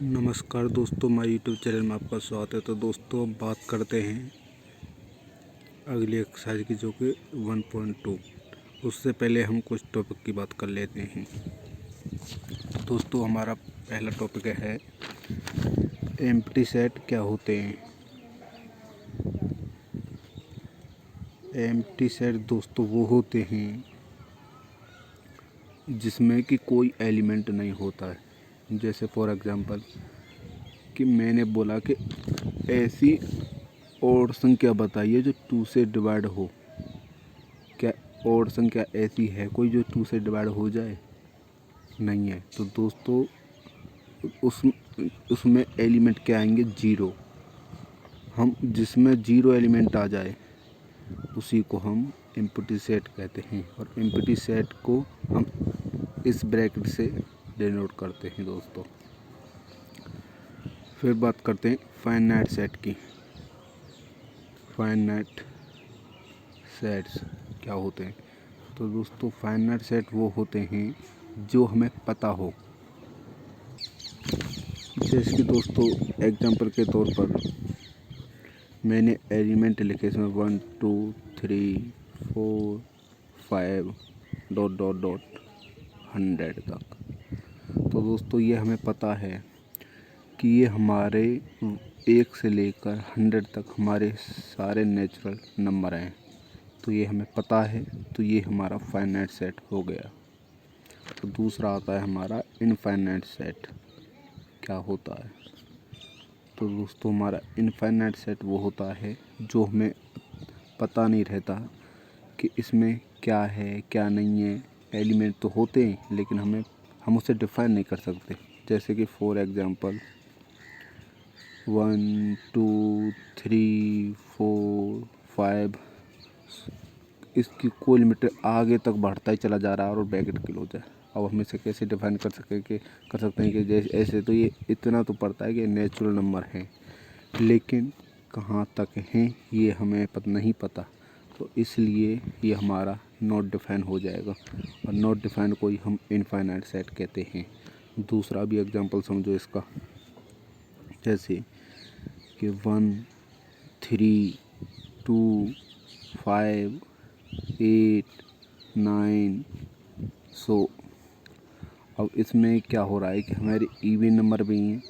नमस्कार दोस्तों, हमारे यूट्यूब चैनल में आपका स्वागत है। तो दोस्तों अब बात करते हैं अगली एक्सरसाइज की, जो कि 1.2। उससे पहले हम कुछ टॉपिक की बात कर लेते हैं। दोस्तों हमारा पहला टॉपिक है एम्प्टी सेट क्या होते हैं। एम्प्टी सेट दोस्तों वो होते हैं जिसमें कि कोई एलिमेंट नहीं होता है। जैसे फॉर एग्जांपल कि मैंने बोला कि ऐसी और संख्या बताइए जो 2 से डिवाइड हो। क्या और संख्या ऐसी है कोई जो 2 से डिवाइड हो जाए? नहीं है। तो दोस्तों उसमें एलिमेंट क्या आएंगे? 0। हम जिसमें 0 एलिमेंट आ जाए उसी को हम एम्प्टी सेट कहते हैं, और एम्प्टी सेट को हम इस ब्रैकेट से डिनोट करते हैं दोस्तों। फिर बात करते हैं फाइनाइट सेट की। फाइनाइट सेट्स क्या होते हैं? तो दोस्तों फाइनाइट सेट वो होते हैं जो हमें पता हो। जैसे कि दोस्तों एग्जांपल के तौर पर मैंने एलिमेंट लिखे इसमें 1 2 3 4 5 ... 100 तक। तो दोस्तों ये हमें पता है कि ये हमारे 1 से लेकर 100 तक हमारे सारे नेचुरल नंबर हैं। तो ये हमें पता है, तो ये हमारा फाइनाइट सेट हो गया। तो दूसरा आता है हमारा इनफाइनाइट सेट। क्या होता है? तो दोस्तों हमारा इनफाइनाइट सेट वो होता है जो हमें पता नहीं रहता कि इसमें क्या है क्या नहीं है। एलिमेंट तो होते हैं लेकिन हम उसे डिफाइन नहीं कर सकते। जैसे कि फॉर एग्जांपल 1 2 3 4 5, इसकी कोई लिमिट आगे तक बढ़ता ही चला जा रहा है और ब्रैकेट क्लोज है। अब हम इसे कैसे डिफाइन कर सकते हैं कि जैसे ऐसे तो ये इतना तो पड़ता है कि नेचुरल नंबर हैं, लेकिन कहाँ तक हैं ये हमें नहीं पता। तो इसलिए ये हमारा नॉट डिफाइन हो जाएगा, और नॉट डिफाइन को ही हम इनफाइनाइट सेट कहते हैं। दूसरा भी एग्जांपल समझो इसका, जैसे कि 1 3 2 5 8 9 100। अब इसमें क्या हो रहा है कि हमारे इवन नंबर भी हैं,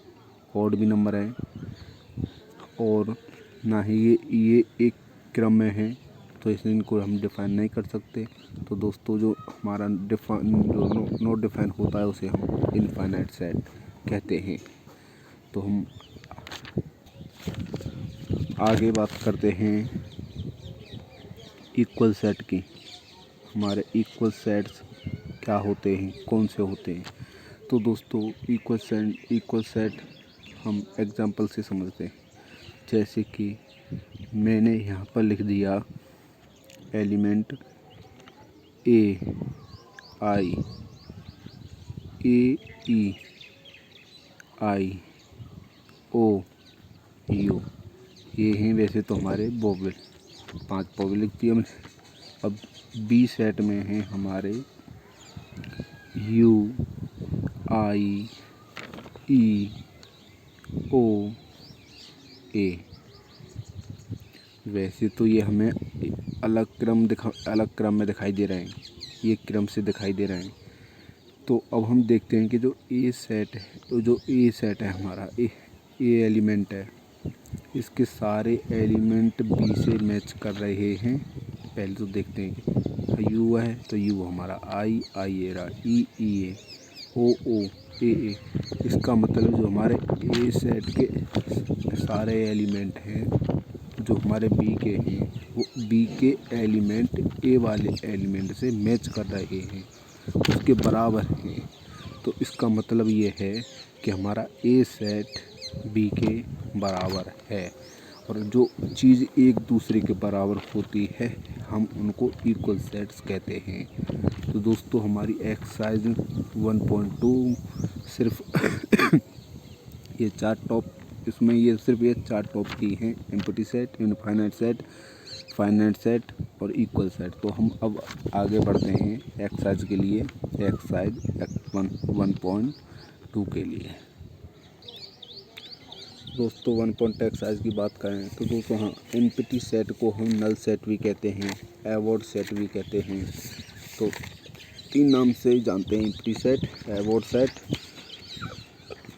ऑड भी नंबर हैं, और ना ही ये एक क्रम में है, तो इसलिए इनको हम डिफ़ाइन नहीं कर सकते। तो दोस्तों जो हमारा नॉट डिफ़ाइन होता है उसे हम इनफाइनाइट सेट कहते हैं। तो हम आगे बात करते हैं इक्वल सेट की। हमारे इक्वल सेट्स क्या होते हैं, कौन से होते हैं? तो दोस्तों इक्वल सेट हम एग्जांपल से समझते हैं। जैसे कि मैंने यहाँ पर लिख दिया element A I E I O you, ये हैं वैसे तो हमारे वोवेल, 5 वोवेल लिख दिए हमने। अब बी सेट में हैं हमारे यू आई ई ओ ए। वैसे तो ये हमें अलग क्रम में दिखाई दे रहे हैं, ये क्रम से दिखाई दे रहे हैं। तो अब हम देखते हैं कि जो ए सेट है हमारा, ए एलिमेंट है, इसके सारे एलिमेंट बी से मैच कर रहे हैं। पहले तो देखते हैं कि यू है तो यू हमारा, आई ए रहा, ई ए, ओ ए। इसका मतलब जो हमारे ए सेट के सारे एलिमेंट हैं जो हमारे बी के हैं, वो बी के एलिमेंट ए वाले एलिमेंट से मैच कर रहे हैं, उसके बराबर हैं। तो इसका मतलब ये है कि हमारा ए सेट बी के बराबर है, और जो चीज़ एक दूसरे के बराबर होती है हम उनको इक्वल सेट्स कहते हैं। तो दोस्तों हमारी एक्सरसाइज 1.2 सिर्फ ये 4 टॉप की हैं: empty set, infinite set, finite set और इक्वल सेट। तो हम अब आगे बढ़ते हैं एक्सरसाइज के लिए, एक्सरसाइज 1.2 के लिए। दोस्तों 1 एक्सरसाइज की बात करें तो दोस्तों हाँ, एम्प्टी सेट को हम नल सेट भी कहते हैं, एवॉर्ड सेट भी कहते हैं। तो 3 नाम से जानते हैं, एम्प्टी सेट, एवॉर्ड सेट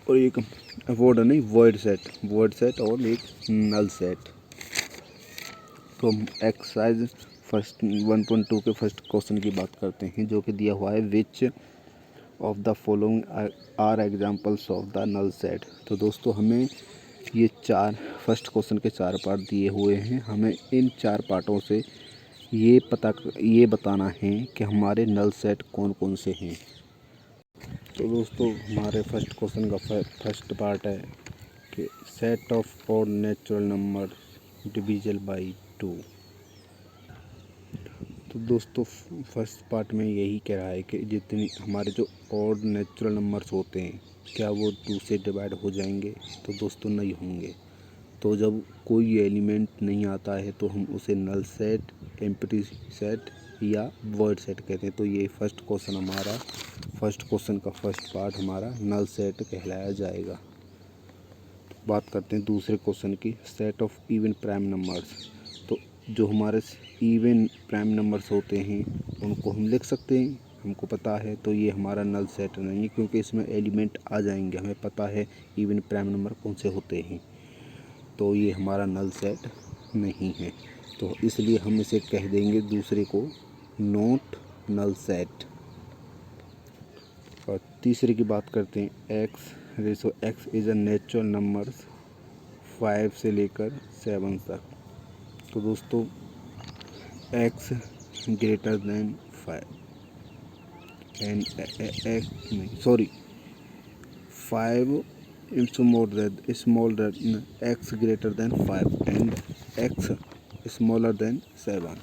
और एक एवॉर्ड नहीं वॉइड सेट और एक नल सेट। तो हम एक्सरसाइज फर्स्ट 1.2 के फर्स्ट क्वेश्चन की बात करते हैं, जो कि दिया हुआ है which of the following are examples of the null set. तो दोस्तों हमें ये फर्स्ट क्वेश्चन के 4 पार्ट दिए हुए हैं। हमें इन 4 पार्टों से ये बताना है कि हमारे नल सेट कौन कौन से हैं। तो दोस्तों हमारे फर्स्ट क्वेश्चन का फर्स्ट पार्ट है कि set of odd natural number डिविजल by 2। तो दोस्तों फर्स्ट पार्ट में यही कह रहा है कि जितनी हमारे जो ऑड नेचुरल नंबर्स होते हैं क्या वो 2 से डिवाइड हो जाएंगे? तो दोस्तों नहीं होंगे। तो जब कोई एलिमेंट नहीं आता है तो हम उसे नल सेट, एम्प्टी सेट या वॉइड सेट कहते हैं। तो ये फर्स्ट क्वेश्चन का फर्स्ट पार्ट हमारा नल सेट कहलाया जाएगा। बात करते हैं दूसरे क्वेश्चन की, set of even prime numbers. तो जो हमारे इवन प्राइम नंबर्स होते हैं उनको हम लिख सकते हैं, हमको पता है। तो ये हमारा नल सेट नहीं है क्योंकि इसमें एलिमेंट आ जाएंगे, हमें पता है इवन प्राइम नंबर कौन से होते हैं। तो ये हमारा नल सेट नहीं है, तो इसलिए हम इसे कह देंगे दूसरे को नॉट नल सेट। और तीसरे की बात करते हैं, x is a natural numbers 5 से लेकर 7 तक। तो दोस्तों x greater than 5 and 5 smaller x greater than 5 and x smaller than 7।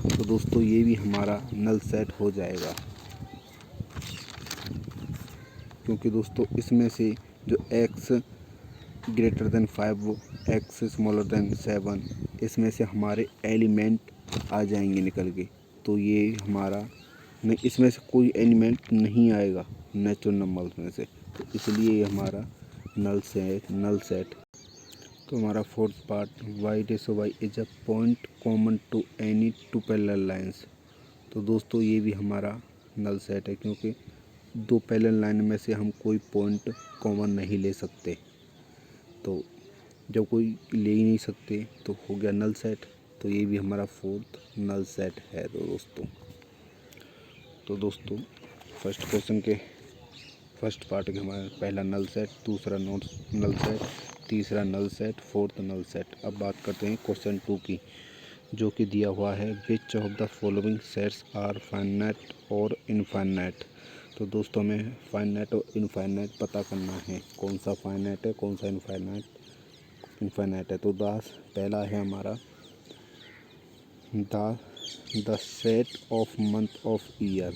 तो दोस्तों ये भी हमारा नल सेट हो जाएगा, क्योंकि दोस्तों इसमें से जो x greater than 5 x smaller than 7 इसमें से हमारे एलिमेंट आ जाएंगे निकल के। तो ये हमारा नहीं, इसमें से कोई एलिमेंट नहीं आएगा नेचुरल नंबर्स में से, तो इसलिए ये हमारा नल सेट। तो हमारा fourth part, y is a point common to any 2 parallel lines. तो दोस्तों ये भी हमारा नल सेट है, क्योंकि 2 पैरेलल लाइन में से हम कोई पॉइंट कॉमन नहीं ले सकते। तो जब कोई ले ही नहीं सकते तो हो गया नल सेट। तो ये भी हमारा फोर्थ नल सेट है। तो दोस्तों फर्स्ट क्वेश्चन के फर्स्ट पार्ट के हमारा पहला नल सेट, दूसरा नॉट नल सेट, तीसरा null set, fourth null set. अब बात करते हैं क्वेश्चन 2 की, जो कि दिया हुआ है which of the following sets are finite और इनफाइनाइट। तो दोस्तों हमें फाइनाइट और इनफाइनाइट पता करना है, कौन सा फाइनाइट है कौन सा इनफाइनाइट है। तो पहला है हमारा the set of month of year.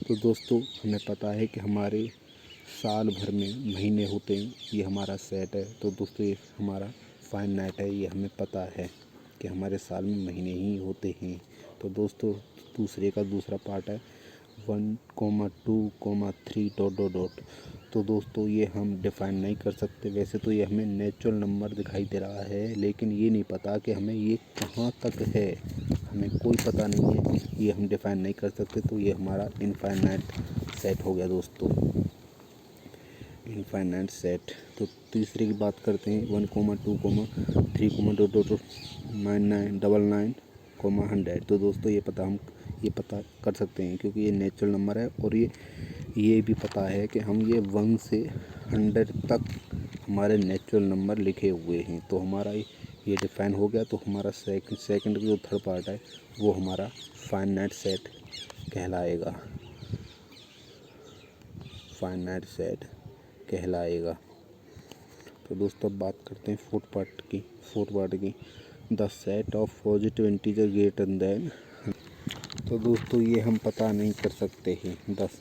तो दोस्तों हमें पता है कि हमारे साल भर में महीने होते हैं, ये हमारा सेट है। तो दोस्तों ये हमारा फाइनाइट है, ये हमें पता है कि हमारे साल में महीने ही होते हैं। तो दोस्तों दूसरे का दूसरा पार्ट है 1, 2, 3 ... तो दोस्तों ये हम डिफ़ाइन नहीं कर सकते। वैसे तो ये हमें नेचुरल नंबर दिखाई दे रहा है, लेकिन ये नहीं पता कि हमें ये कहाँ तक है, हमें कोई पता नहीं है, ये हम डिफ़ाइन नहीं कर सकते। तो ये हमारा इनफाइनाइट सेट हो गया दोस्तों, इनफाइनाइट सेट। तो तीसरे की बात करते हैं 1, 2, 3, 99, 100। तो दोस्तों ये पता कर सकते हैं क्योंकि ये नेचुरल नंबर है, और ये भी पता है कि हम ये 1 से 100 तक हमारे नेचुरल नंबर लिखे हुए हैं। तो हमारा ये डिफाइन हो गया। तो हमारा सेकंड जो थर्ड पार्ट है वो हमारा फाइनाइट सेट कहलाएगा, फाइनाइट सेट कहलाएगा। तो दोस्तों बात करते हैं फोर्थ पार्ट की, the set of positive integer greater than. तो दोस्तों ये हम पता नहीं कर सकते हैं।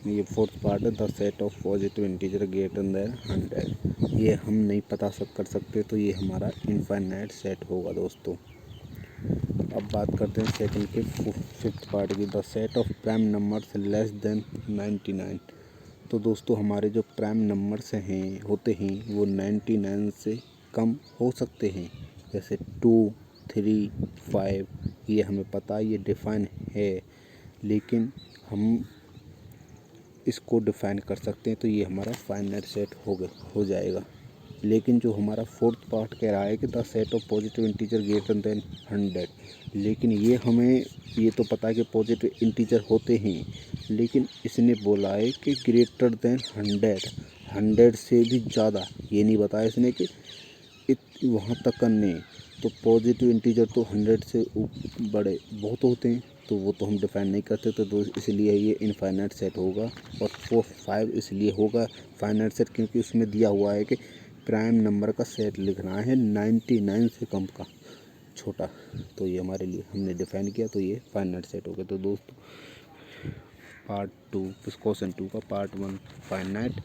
ये फोर्थ पार्ट है, the set of positive integer greater than 100, ये हम नहीं कर सकते। तो ये हमारा इनफाइनाइट सेट होगा दोस्तों। अब बात करते हैं सेकंड के फिफ्थ पार्ट की, the set of prime numbers less than 99। तो दोस्तों हमारे जो प्राइम नंबर्स हैं होते हैं वो 99 से कम हो सकते हैं। जैसे 2, 3, 5 ये हमें पता है, ये डिफाइन है, लेकिन हम इसको डिफाइन कर सकते हैं तो ये हमारा फाइनाइट सेट हो जाएगा। लेकिन जो हमारा फोर्थ पार्ट कह रहा है कि the set of positive integer greater than 100, लेकिन ये हमें ये तो पता है कि पॉजिटिव इंटीजर होते हैं, लेकिन इसने बोला है कि ग्रेटर देन 100 से भी ज़्यादा। ये नहीं बताया इसने कि वहाँ तक करने। तो पॉजिटिव इंटीजर तो 100 से बड़े बहुत होते हैं, तो वो तो हम डिफाइन नहीं करते, तो इसलिए ये इनफाइनाइट सेट होगा। और 4, 5 इसलिए होगा फाइनाइट सेट क्योंकि उसमें दिया हुआ है कि प्राइम नंबर का सेट लिखना है 99 से कम का छोटा, तो ये हमारे लिए हमने डिफाइन किया, तो ये फाइनाइट सेट हो गया। तो दोस्तों पार्ट 2 क्वेश्चन 2 का part 1 finite,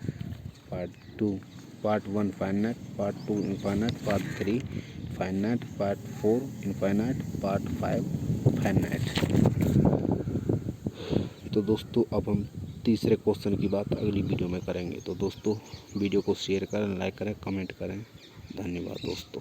part 1 finite, part 2 infinite, part 3 finite, part 4 infinite, part 5 finite. तो दोस्तों अब हम तीसरे क्वेश्चन की बात अगली वीडियो में करेंगे। तो दोस्तों वीडियो को शेयर करें, लाइक करें, कमेंट करें। धन्यवाद दोस्तों।